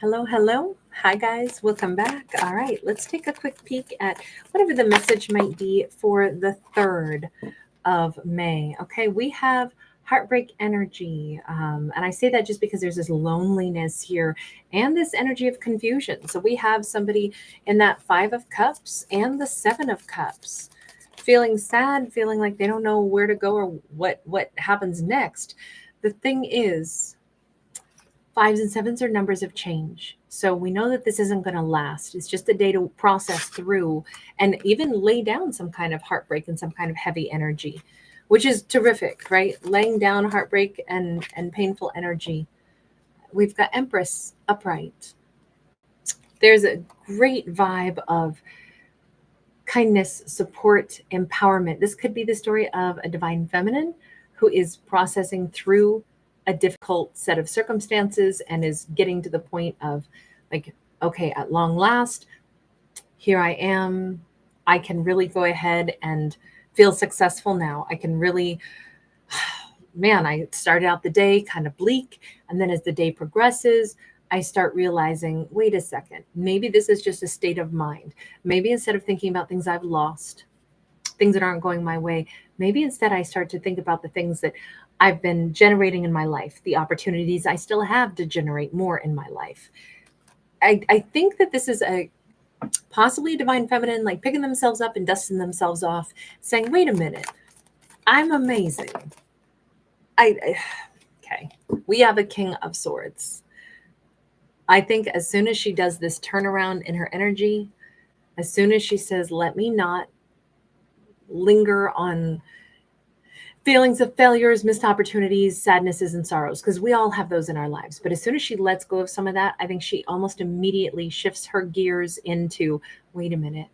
Hello, hello. Hi, guys. Welcome back. All right, let's take a quick peek at whatever the message might be for the 3rd of May. Okay, we have heartbreak energy. And I say that just because there's this loneliness here and this energy of confusion. So we have somebody in that 5 of Cups and the 7 of Cups feeling sad, feeling like they don't know where to go or what happens next. The thing is, 5s and 7s are numbers of change. So we know that this isn't going to last. It's just a day to process through and even lay down some kind of heartbreak and some kind of heavy energy, which is terrific, right? Laying down heartbreak and painful energy. We've got Empress upright. There's a great vibe of kindness, support, empowerment. This could be the story of a divine feminine who is processing through a difficult set of circumstances and is getting to the point of like, okay, at long last, here I am. I can really go ahead and feel successful now. I can really, man, I started out the day kind of bleak. And then as the day progresses, I start realizing, wait a second, maybe this is just a state of mind. Maybe instead of thinking about things I've lost, things that aren't going my way, maybe instead I start to think about the things that I've been generating in my life, the opportunities I still have to generate more in my life. I think that this is a possibly a divine feminine, like picking themselves up and dusting themselves off, saying, wait a minute, I'm amazing. Okay, we have a King of Swords. I think as soon as she does this turnaround in her energy, as soon as she says, let me not linger on feelings of failures, missed opportunities, sadnesses, and sorrows, because we all have those in our lives. But as soon as she lets go of some of that, I think she almost immediately shifts her gears into, wait a minute,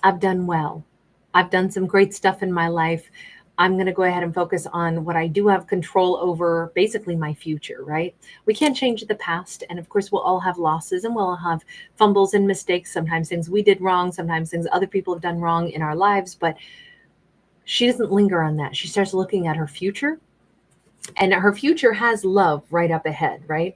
I've done well. I've done some great stuff in my life. I'm going to go ahead and focus on what I do have control over, basically my future, right? We can't change the past. And of course, we'll all have losses and we'll all have fumbles and mistakes. Sometimes things we did wrong, sometimes things other people have done wrong in our lives. But she doesn't linger on that. She starts looking at her future, and her future has love right up ahead, right?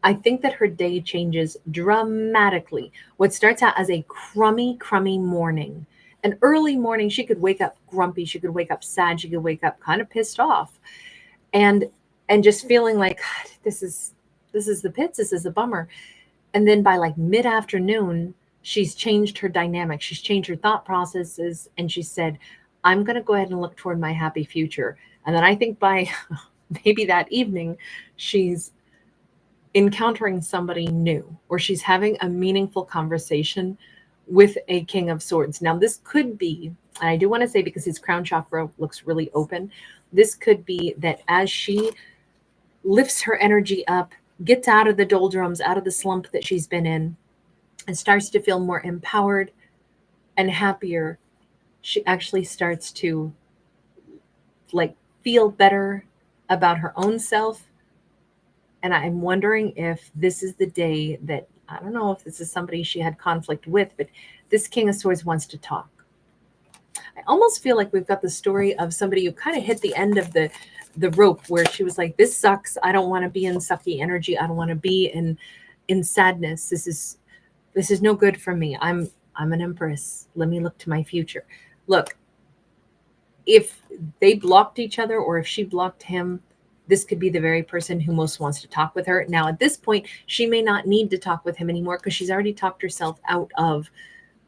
I think that her day changes dramatically. What starts out as a crummy morning, an early morning, she could wake up grumpy, she could wake up sad, she could wake up kind of pissed off, and just feeling like, God, this is the pits, this is a bummer. And then by like mid-afternoon, she's changed her dynamic, she's changed her thought processes, and she said, I'm going to go ahead and look toward my happy future. And then I think by maybe that evening, she's encountering somebody new, or she's having a meaningful conversation with a King of Swords. Now, this could be, and I do want to say because his crown chakra looks really open, this could be that as she lifts her energy up, gets out of the doldrums, out of the slump that she's been in, and starts to feel more empowered and happier, she actually starts to like feel better about her own self. And I'm wondering if this is the day that, I don't know if this is somebody she had conflict with, but this King of Swords wants to talk. I almost feel like we've got the story of somebody who kind of hit the end of the rope, where she was like, this sucks. I don't want to be in sucky energy. I don't want to be in sadness. This is no good for me. I'm an empress. Let me look to my future. Look, if they blocked each other, or if she blocked him, this could be the very person who most wants to talk with her. Now, at this point, she may not need to talk with him anymore because she's already talked herself out of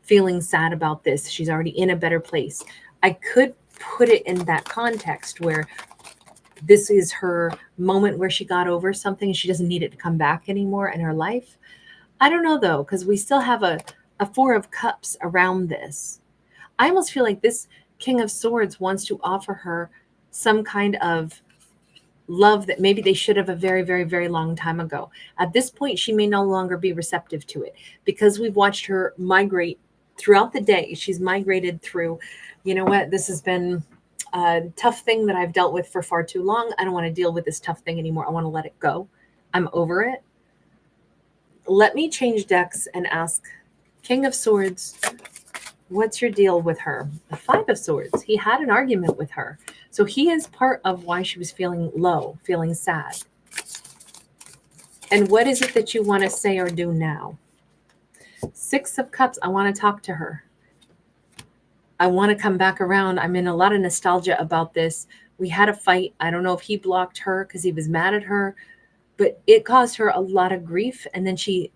feeling sad about this. She's already in a better place. I could put it in that context where this is her moment where she got over something and she doesn't need it to come back anymore in her life. I don't know, though, because we still have a 4 of Cups around this. I almost feel like this King of Swords wants to offer her some kind of love that maybe they should have a very, very, very long time ago. At this point, she may no longer be receptive to it because we've watched her migrate throughout the day. She's migrated through, you know what, this has been a tough thing that I've dealt with for far too long. I don't want to deal with this tough thing anymore. I want to let it go. I'm over it. Let me change decks and ask King of Swords, what's your deal with her? The 5 of Swords. He had an argument with her. So he is part of why she was feeling low, feeling sad. And what is it that you want to say or do now? Six of Cups, I want to talk to her. I want to come back around. I'm in a lot of nostalgia about this. We had a fight. I don't know if he blocked her because he was mad at her, but it caused her a lot of grief. And then she's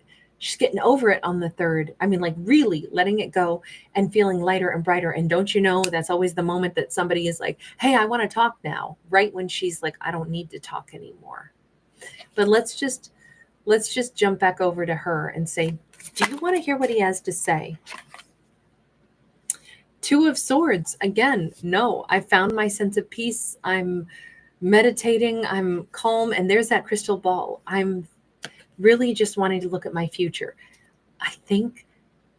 getting over it on the third. I mean, like really letting it go and feeling lighter and brighter. And don't you know, that's always the moment that somebody is like, hey, I want to talk now, right when she's like, I don't need to talk anymore. But let's just jump back over to her and say, do you want to hear what he has to say? Two of Swords, again, no, I found my sense of peace. I'm meditating, I'm calm, and there's that crystal ball. I'm really just wanting to look at my future. I think,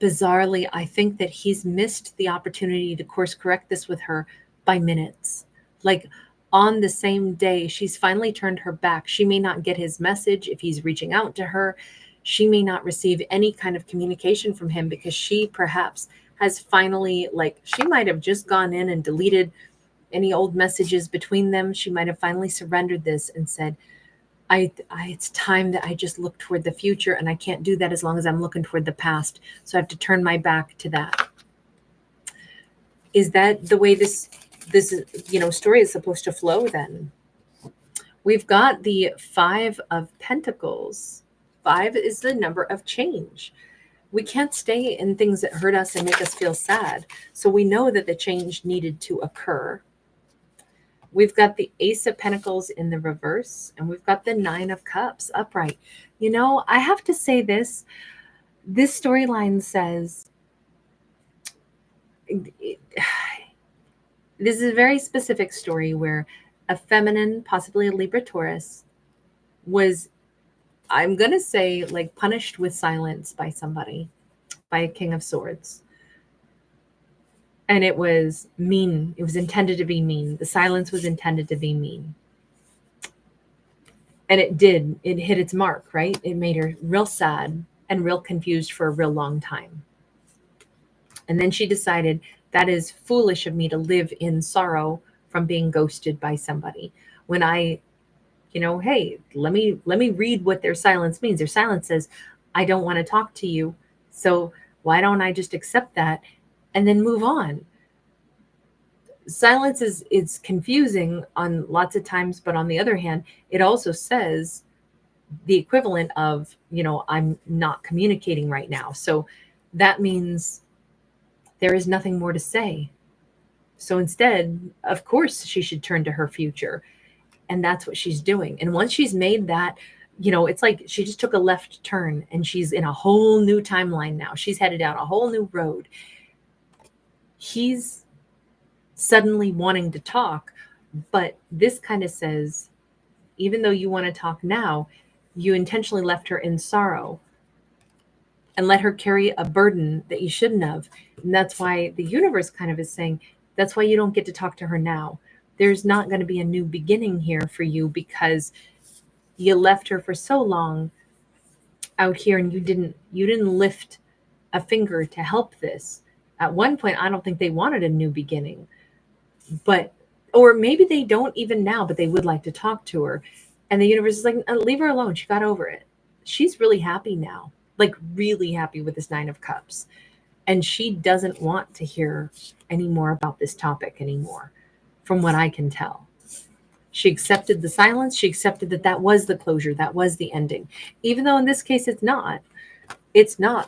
bizarrely, I think that he's missed the opportunity to course correct this with her by minutes. Like on the same day, she's finally turned her back. She may not get his message if he's reaching out to her. She may not receive any kind of communication from him because she perhaps has finally, like, she might have just gone in and deleted any old messages between them. She might have finally surrendered this and said, it's time that I just look toward the future, and I can't do that as long as I'm looking toward the past. So I have to turn my back to that. Is that the way this story is supposed to flow then? We've got the Five of Pentacles. 5 is the number of change. We can't stay in things that hurt us and make us feel sad. So we know that the change needed to occur. We've got the Ace of Pentacles in the reverse, and we've got the Nine of Cups upright. You know, I have to say this storyline says, this is a very specific story where a feminine, possibly a Libra Taurus, was, I'm going to say, like punished with silence by somebody, by a King of Swords. And it was mean. It was intended to be mean. The silence was intended to be mean. And it did. It hit its mark, right? It made her real sad and real confused for a real long time. And then she decided, that is foolish of me to live in sorrow from being ghosted by somebody. When I, hey, let me read what their silence means. Their silence says, I don't want to talk to you. So why don't I just accept that and then move on? Silence is confusing on lots of times, but on the other hand, it also says the equivalent of, I'm not communicating right now. So that means there is nothing more to say. So instead, of course, she should turn to her future. And that's what she's doing. And once she's made that, it's like she just took a left turn and she's in a whole new timeline now. She's headed down a whole new road. He's suddenly wanting to talk, but this kind of says, even though you want to talk now, you intentionally left her in sorrow and let her carry a burden that you shouldn't have. And that's why the universe kind of is saying, that's why you don't get to talk to her now. There's not going to be a new beginning here for you because you left her for so long out here and you didn't lift a finger to help this. At one point, I don't think they wanted a new beginning, or maybe they don't even now, but they would like to talk to her. And the universe is like, leave her alone. She got over it. She's really happy now, like really happy with this Nine of Cups. And she doesn't want to hear any more about this topic anymore. From what I can tell, she accepted the silence. She accepted that was the closure. That was the ending, even though in this case, it's not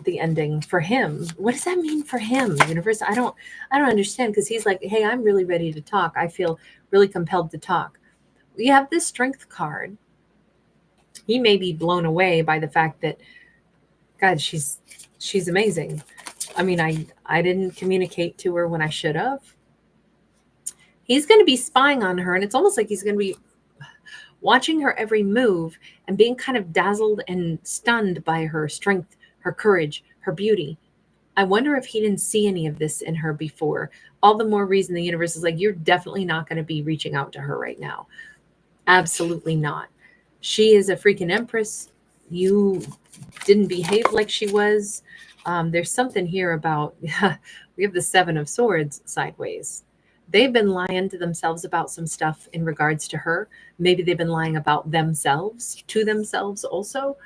the ending for him. What does that mean for him, universe? I don't understand. Cause he's like, hey, I'm really ready to talk. I feel really compelled to talk. We have this Strength card. He may be blown away by the fact that, God, she's amazing. I mean, I didn't communicate to her when I should have. He's going to be spying on her, and it's almost like he's going to be watching her every move and being kind of dazzled and stunned by her strength, her courage, her beauty. I wonder if he didn't see any of this in her before. All the more reason the universe is like, you're definitely not going to be reaching out to her right now. Absolutely not. She is a freaking empress. You didn't behave like she was. There's something here about, we have the Seven of Swords sideways. They've been lying to themselves about some stuff in regards to her. Maybe they've been lying about themselves to themselves also.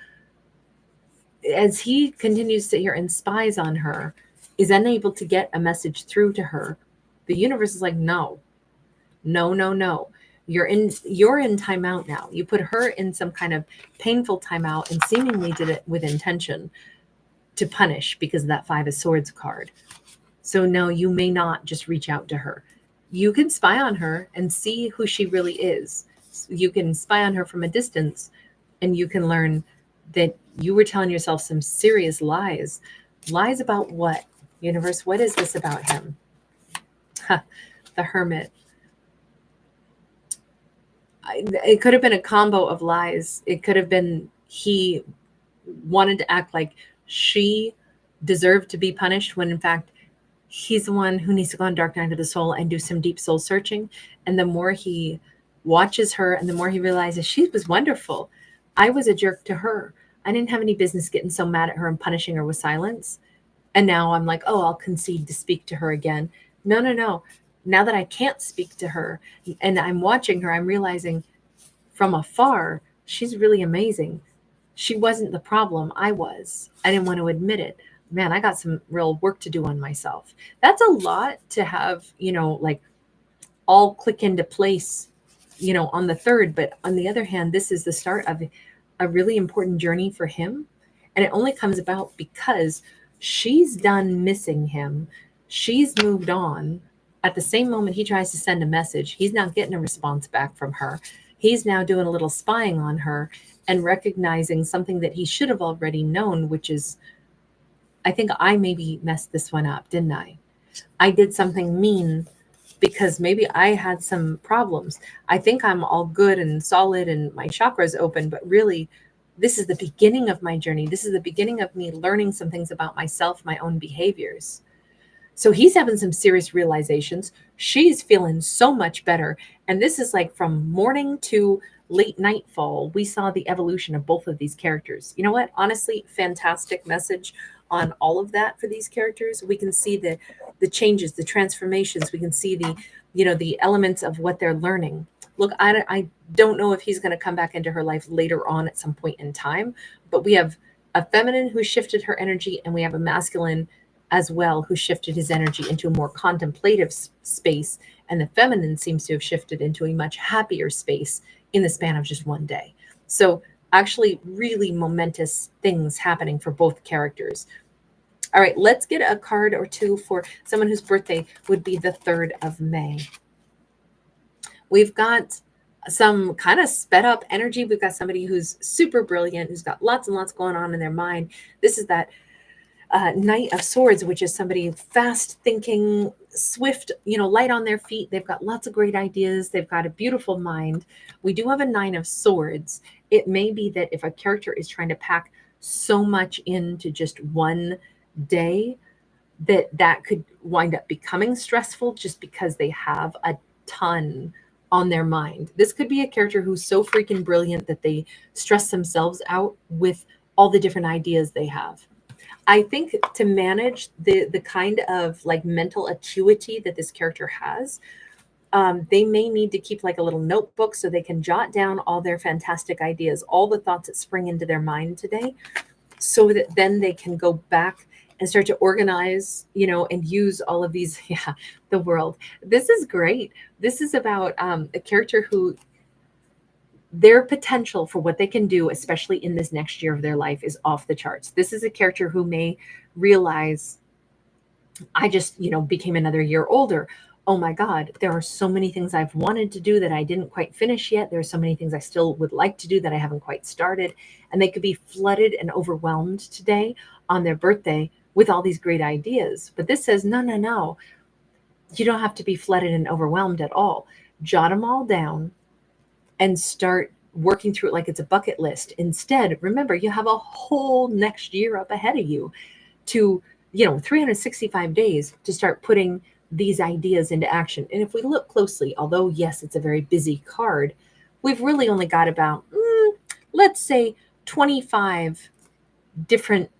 As he continues to sit here and spies on her, is unable to get a message through to her, the universe is like, no, no, no, no. You're in timeout now. You put her in some kind of painful timeout and seemingly did it with intention to punish because of that Five of Swords card. So no, you may not just reach out to her. You can spy on her and see who she really is. You can spy on her from a distance and you can learn that you were telling yourself some serious lies. Lies about what? Universe, what is this about him? The Hermit. It could have been a combo of lies. It could have been he wanted to act like she deserved to be punished when in fact he's the one who needs to go on dark night of the soul and do some deep soul searching. And the more he watches her and the more he realizes she was wonderful. I was a jerk to her. I didn't have any business getting so mad at her and punishing her with silence. And now I'm like, oh, I'll concede to speak to her again. No, no, no. Now that I can't speak to her and I'm watching her, I'm realizing from afar, she's really amazing. She wasn't the problem. I was. I didn't want to admit it. Man, I got some real work to do on myself. That's a lot to have, like all click into place, on the third. But on the other hand, this is the start of a really important journey for him. And it only comes about because she's done missing him. She's moved on. At the same moment he tries to send a message, he's now getting a response back from her. He's now doing a little spying on her and recognizing something that he should have already known, which is, I think I maybe messed this one up, didn't I? I did something mean because maybe I had some problems. I think I'm all good and solid and my chakras open, but really, this is the beginning of my journey. This is the beginning of me learning some things about myself, my own behaviors. So he's having some serious realizations. She's feeling so much better. And this is like from morning to late nightfall, we saw the evolution of both of these characters. You know what? Honestly, fantastic message on all of that for these characters. We can see the changes, the transformations. We can see the elements of what they're learning. Look, I don't know if he's going to come back into her life later on at some point in time, but we have a feminine who shifted her energy and we have a masculine as well who shifted his energy into a more contemplative space. And the feminine seems to have shifted into a much happier space in the span of just one day. So actually really momentous things happening for both characters. All right, let's get a card or two for someone whose birthday would be the 3rd of May. We've got some kind of sped up energy. We've got somebody who's super brilliant, who's got lots and lots going on in their mind. This is that Knight of Swords, which is somebody fast thinking, swift, light on their feet. They've got lots of great ideas. They've got a beautiful mind. We do have a 9 of Swords. It may be that if a character is trying to pack so much into just one day, that could wind up becoming stressful just because they have a ton on their mind. This could be a character who's so freaking brilliant that they stress themselves out with all the different ideas they have. I think to manage the kind of like mental acuity that this character has, they may need to keep like a little notebook so they can jot down all their fantastic ideas, all the thoughts that spring into their mind today, so that then they can go back and start to organize, and use all of these. Yeah, the world. This is great. This is about a character who their potential for what they can do, especially in this next year of their life, is off the charts. This is a character who may realize, I just, became another year older. Oh my God, there are so many things I've wanted to do that I didn't quite finish yet. There are so many things I still would like to do that I haven't quite started. And they could be flooded and overwhelmed today on their birthday with all these great ideas. But this says, no, no, no. You don't have to be flooded and overwhelmed at all. Jot them all down and start working through it like it's a bucket list. Instead, remember, you have a whole next year up ahead of you to, 365 days to start putting these ideas into action. And if we look closely, although, yes, it's a very busy card, we've really only got about, let's say, 25 different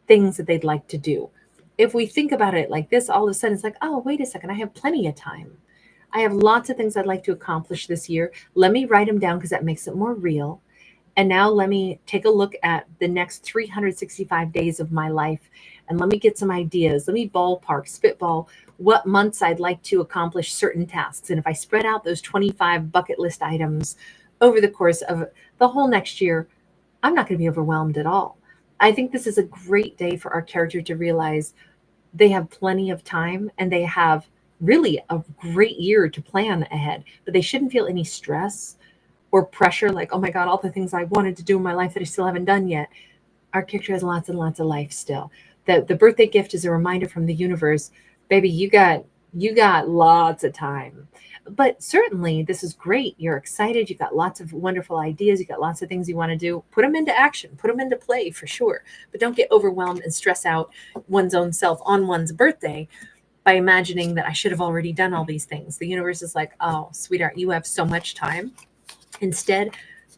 things that they'd like to do. If we think about it like this, all of a sudden it's like, oh, wait a second, I have plenty of time. I have lots of things I'd like to accomplish this year. Let me write them down because that makes it more real. And now let me take a look at the next 365 days of my life and let me get some ideas. Let me ballpark, spitball what months I'd like to accomplish certain tasks. And if I spread out those 25 bucket list items over the course of the whole next year, I'm not going to be overwhelmed at all. I think this is a great day for our character to realize they have plenty of time and they have really a great year to plan ahead, but they shouldn't feel any stress or pressure like, oh my God, all the things I wanted to do in my life that I still haven't done yet. Our character has lots and lots of life still. The birthday gift is a reminder from the universe, baby, you got lots of time. But certainly this is great. You're excited. You got lots of wonderful ideas. You got lots of things you want to do. Put them into action, put them into play for sure. But don't get overwhelmed and stress out one's own self on one's birthday by imagining that I should have already done all these things. The universe is like, oh, sweetheart, you have so much time. Instead,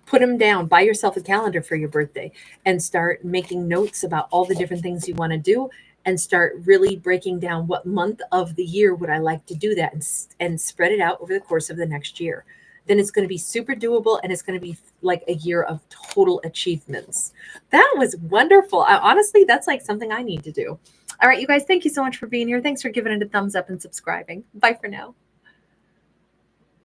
put them down, buy yourself a calendar for your birthday and start making notes about all the different things you want to do and start really breaking down what month of the year would I like to do that and spread it out over the course of the next year. Then it's going to be super doable and it's going to be like a year of total achievements. That was wonderful. Honestly, that's like something I need to do. All right, you guys, thank you so much for being here. Thanks for giving it a thumbs up and subscribing. Bye for now.